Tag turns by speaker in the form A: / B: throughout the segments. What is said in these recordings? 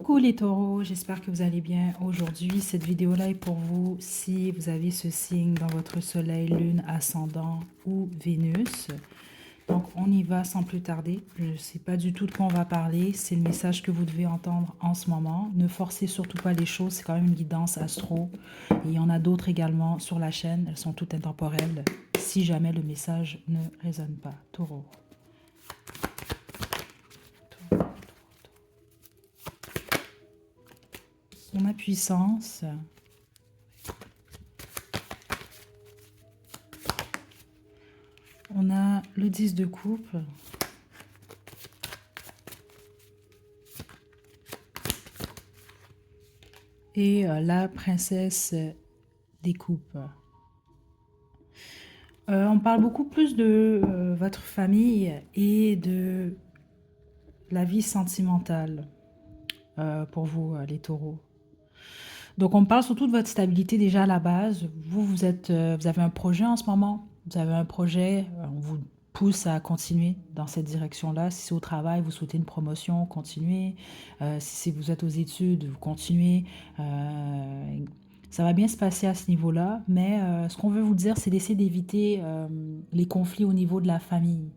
A: Coucou les taureaux, j'espère que vous allez bien. Aujourd'hui, cette vidéo-là est pour vous si vous avez ce signe dans votre soleil, lune, ascendant ou Vénus. Donc, on y va sans plus tarder. Je ne sais pas du tout de quoi on va parler. C'est le message que vous devez entendre en ce moment. Ne forcez surtout pas les choses. C'est quand même une guidance astro. Et il y en a d'autres également sur la chaîne. Elles sont toutes intemporelles. Si jamais le message ne résonne pas. Taureau. Son impuissance. On a le 10 de coupe. Et la princesse des coupes. On parle beaucoup plus de votre famille et de la vie sentimentale pour vous, les taureaux. Donc, on parle surtout de votre stabilité déjà à la base. Vous avez un projet en ce moment. Vous avez un projet, on vous pousse à continuer dans cette direction-là. Si c'est au travail, vous souhaitez une promotion, continuez. Si vous êtes aux études, vous continuez. Ça va bien se passer à ce niveau-là. Mais ce qu'on veut vous dire, c'est d'essayer d'éviter les conflits au niveau de la famille.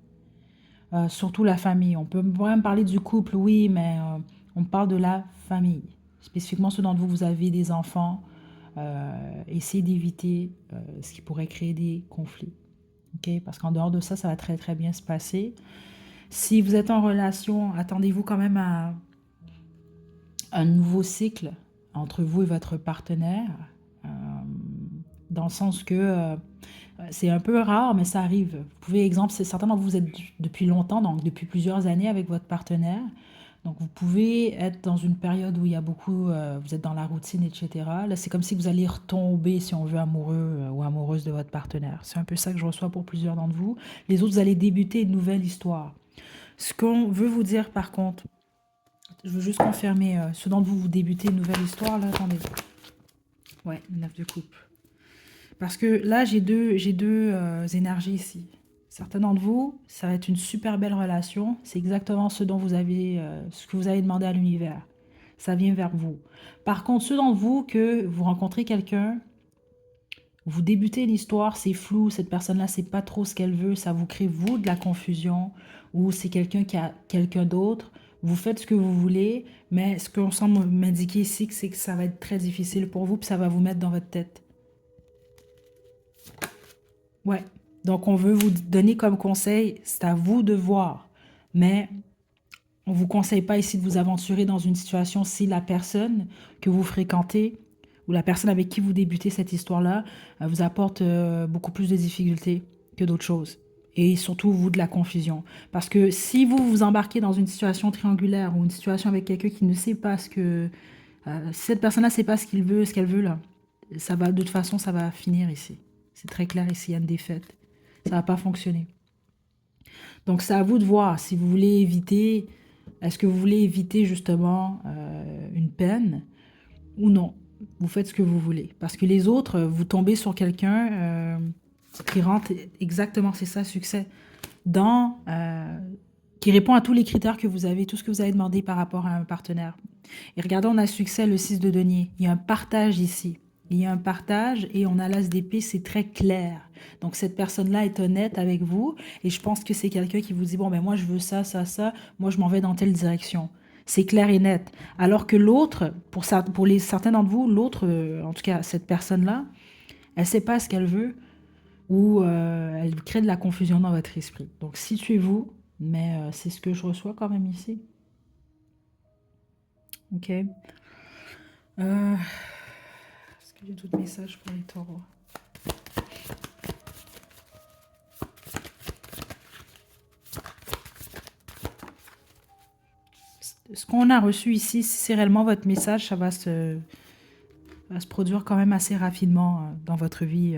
A: Surtout la famille. On peut même parler du couple, oui, mais on parle de la famille. Spécifiquement ceux d'entre vous, vous avez des enfants. Essayez d'éviter ce qui pourrait créer des conflits. Okay? Parce qu'en dehors de ça, ça va très très bien se passer. Si vous êtes en relation, attendez-vous quand même à un nouveau cycle entre vous et votre partenaire. Dans le sens que c'est un peu rare, mais ça arrive. Vous pouvez, exemple, c'est certains d'entre vous, vous êtes depuis longtemps, donc depuis plusieurs années avec votre partenaire. Donc vous pouvez être dans une période où il y a beaucoup, vous êtes dans la routine, etc. Là, c'est comme si vous alliez retomber, si on veut, amoureux ou amoureuse de votre partenaire. C'est un peu ça que je reçois pour plusieurs d'entre vous. Les autres, vous allez débuter une nouvelle histoire. Ce qu'on veut vous dire, par contre, je veux juste confirmer, ceux d'entre vous, vous débutez une nouvelle histoire, là, attendez. Ouais, 9 de coupe. Parce que là, j'ai deux énergies ici. Certains d'entre vous, ça va être une super belle relation. C'est exactement ce dont vous avez, ce que vous avez demandé à l'univers. Ça vient vers vous. Par contre, ceux d'entre vous que vous rencontrez quelqu'un, vous débutez l'histoire, c'est flou, cette personne-là, c'est pas trop ce qu'elle veut, ça vous crée, vous, de la confusion, ou c'est quelqu'un qui a quelqu'un d'autre. Vous faites ce que vous voulez, mais ce qu'on semble m'indiquer ici, c'est que ça va être très difficile pour vous, puis ça va vous mettre dans votre tête. Ouais. Donc, on veut vous donner comme conseil, c'est à vous de voir. Mais on ne vous conseille pas ici de vous aventurer dans une situation si la personne que vous fréquentez ou la personne avec qui vous débutez cette histoire-là vous apporte beaucoup plus de difficultés que d'autres choses. Et surtout, vous, de la confusion. Parce que si vous vous embarquez dans une situation triangulaire ou une situation avec quelqu'un qui ne sait pas ce que... si cette personne-là ne sait pas ce qu'il veut, ce qu'elle veut, là, ça va, de toute façon, ça va finir ici. C'est très clair ici, il y a une défaite. Ça va pas fonctionner. Donc, c'est à vous de voir si vous voulez éviter, est-ce que vous voulez éviter justement une peine ou non. Vous faites ce que vous voulez. Parce que les autres, vous tombez sur quelqu'un qui rentre exactement, c'est ça, succès, dans, qui répond à tous les critères que vous avez, tout ce que vous avez demandé par rapport à un partenaire. Et regardez, on a succès, le 6 de denier. Il y a un partage ici. Il y a un partage et on a l'as d'épée, c'est très clair. Donc cette personne-là est honnête avec vous et je pense que c'est quelqu'un qui vous dit, bon, ben moi je veux ça, ça, ça, moi je m'en vais dans telle direction. C'est clair et net. Alors que l'autre, pour certains d'entre vous, l'autre, en tout cas cette personne-là, elle ne sait pas ce qu'elle veut ou elle crée de la confusion dans votre esprit. Donc situez-vous, mais c'est ce que je reçois quand même ici. Ok. Est-ce que j'ai d'autres messages pour les taureaux? Ce qu'on a reçu ici, si c'est réellement votre message, ça va se produire quand même assez rapidement dans votre vie,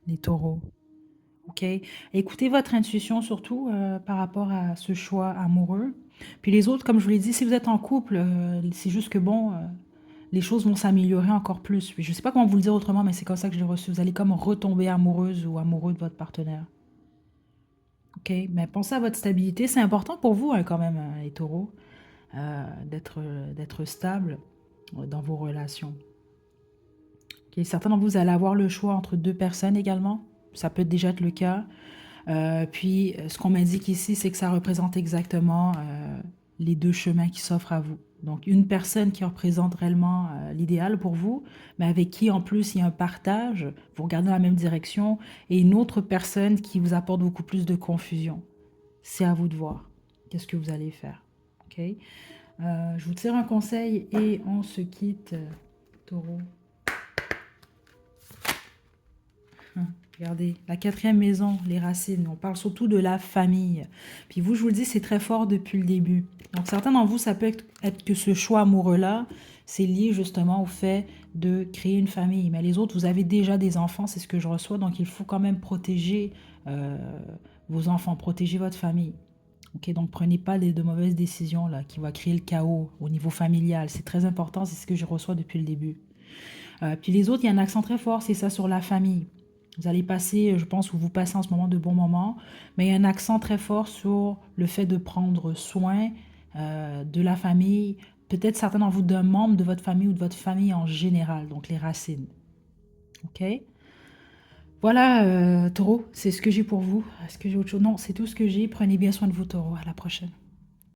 A: les taureaux. Ok? Écoutez votre intuition surtout par rapport à ce choix amoureux. Puis les autres, comme je vous l'ai dit, si vous êtes en couple, c'est juste que bon, les choses vont s'améliorer encore plus. Puis je ne sais pas comment vous le dire autrement, mais c'est comme ça que je l'ai reçu. Vous allez comme retomber amoureuse ou amoureux de votre partenaire. Ok? Mais pensez à votre stabilité. C'est important pour vous hein, quand même, les taureaux. d'être stable dans vos relations. Okay. Certains d'entre vous, vous allez avoir le choix entre deux personnes également. Ça peut déjà être le cas. Puis, ce qu'on m'indique ici, c'est que ça représente exactement les deux chemins qui s'offrent à vous. Donc, une personne qui représente réellement l'idéal pour vous, mais avec qui, en plus, il y a un partage, vous regardez dans la même direction, et une autre personne qui vous apporte beaucoup plus de confusion. C'est à vous de voir. Qu'est-ce que vous allez faire? Ok. Je vous tire un conseil et on se quitte, Taureau. Regardez, la 4e maison, les racines, on parle surtout de la famille. Puis vous, je vous le dis, c'est très fort depuis le début. Donc certains d'entre vous, ça peut être que ce choix amoureux-là, c'est lié justement au fait de créer une famille. Mais les autres, vous avez déjà des enfants, c'est ce que je reçois, donc il faut quand même protéger vos enfants, protéger votre famille. Ok, donc prenez pas de mauvaises décisions là, qui vont créer le chaos au niveau familial. C'est très important, c'est ce que je reçois depuis le début. Puis les autres, il y a un accent très fort, c'est ça sur la famille. Vous allez passer, je pense que vous passez en ce moment de bons moments, mais il y a un accent très fort sur le fait de prendre soin de la famille, peut-être certains d'entre vous d'un membre de votre famille ou de votre famille en général, donc les racines. Ok? Voilà, Taureau, c'est ce que j'ai pour vous. Est-ce que j'ai autre chose? Non, c'est tout ce que j'ai. Prenez bien soin de vous, Taureau. À la prochaine.